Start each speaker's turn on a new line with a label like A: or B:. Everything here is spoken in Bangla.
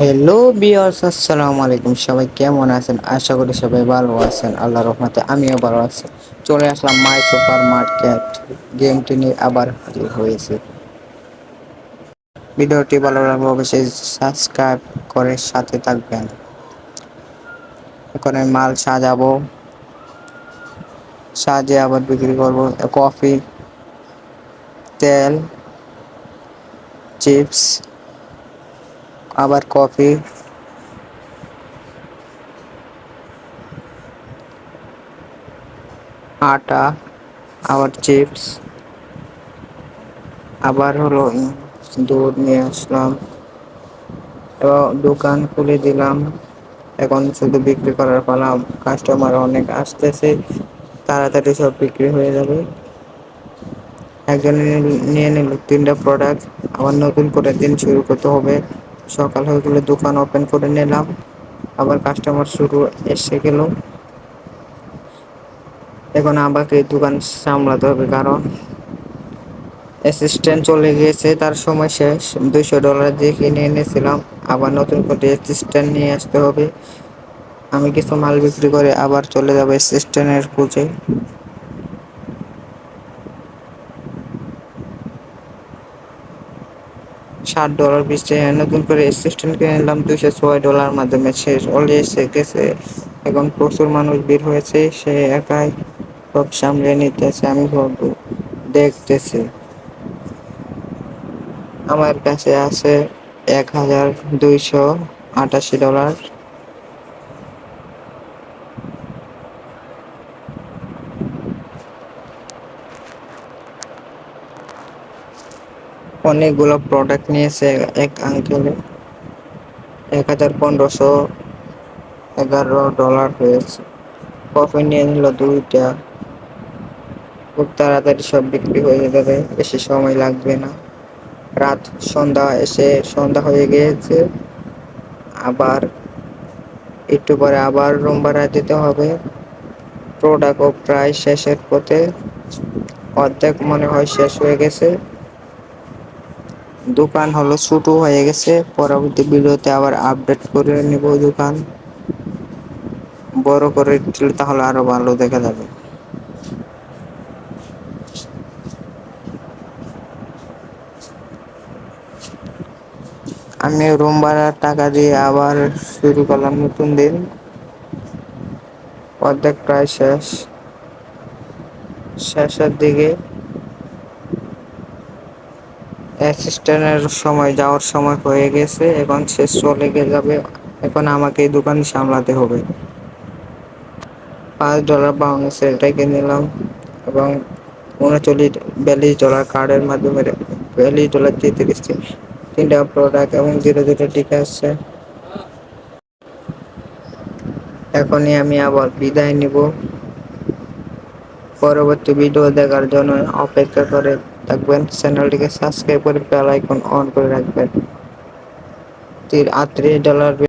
A: হ্যালো বিয়ার্স, আসসালামু আলাইকুম। সবাই কেমন আছেন? আশা করি সবাই ভালো আছেন। আল্লাহর রহমতে আমিও ভালো আছি। চলে আসলাম মাই সুপার মার্কেট গেমটি নিয়ে আবার হাজির হয়েছে। ভিডিওটি ভালো লাগলে অবশ্যই সাবস্ক্রাইব করে সাথে থাকবেন। এখন আমি মাল সাজাবো, সাজিয়ে আবার বিক্রি করব। কফি, তেল, চিপস, আবার কফি, আটা, আবার চিপস, আবার হলো দুধ নিয়ে আসলাম এবং দোকান খুলে দিলাম। এখন শুধু বিক্রি করার পালা। কাস্টমার অনেক আসতেছে, তাড়াতাড়ি সব বিক্রি হয়ে যাবে। একজন নিয়ে নিল 3টা প্রোডাক্ট। আবার নতুন করে দিন শুরু করতে হবে। সকাল হয়ে গেলে দোকান ওপেন করে নিলাম। আবার কাস্টমার শুরু এসে গেল। এখন আমাকে দোকান সামলাতে হবে, কারণ অ্যাসিস্ট্যান্ট চলে গিয়েছে, তার সময় শেষ। $200 দিয়ে কিনে এনেছিলাম, আবার নতুন করে অ্যাসিস্ট্যান্ট নিয়ে আসতে হবে। আমি কিছু মাল বিক্রি করে আবার চলে যাবো অ্যাসিস্ট্যান্টের খোঁজে। $60 পিসে নতুন করে অ্যাসিস্ট্যান্ট কিনে নিলাম $206 মাধ্যমে। শেষ অলরেডি এসে গেছে। এখন প্রচুর মানুষ বের হয়েছে, সে একাই সব সামলে নিতেছে, আমি সব দেখতেছি। আমার কাছে আছে $1288। অনেকগুলো প্রোডাক্ট নিয়েছে এক আঙ্কেলে। $1511 হয়েছে। কফি নিয়ে নিল 2টা। খুব তাড়াতাড়ি সব বিক্রি হয়ে যাবে, বেশি সময় লাগবে না। রাত সন্ধ্যা হয়ে গিয়েছে। আবার একটু পরে আবার রুম ভাড়া দিতে হবে। প্রোডাক্টও প্রায় শেষের পথে, অর্ধেক মনে হয় শেষ হয়ে গেছে। দোকান হলো ছোট হয়ে গেছে, পরবর্তী ভিডিওতে আবার আপডেট করে নিব। দোকান বড় করে দিলে তাহলে আরো ভালো দেখা যাবে। আমি রুম ভাড়ার টাকা দিয়ে আবার শুরু করলাম নতুন দিন। অর্ধেক প্রায় শেষের দিকে। অ্যাসিস্ট্যান্টের যাওয়ার সময় হয়ে গেছে, এখন শেষ চলে যাবে। এখন আমাকে এই দোকান সামলাতে হবে। $5 পাউন্ড সেটাই কিনে নিলাম এবং 39 42 ডলার কার্ডের মাধ্যমে। $42 দিয়ে 3টা প্রোডাক্ট এবং 0 ঠিক আছে। এখনই আমি আবার বিদায় নিব। পরবর্তী ভিডিও দেখার জন্য অপেক্ষা করে থাকবেন। চ্যানেলটিকে সাবস্ক্রাইব করে বেল আইকন অন করে রাখবেন। $38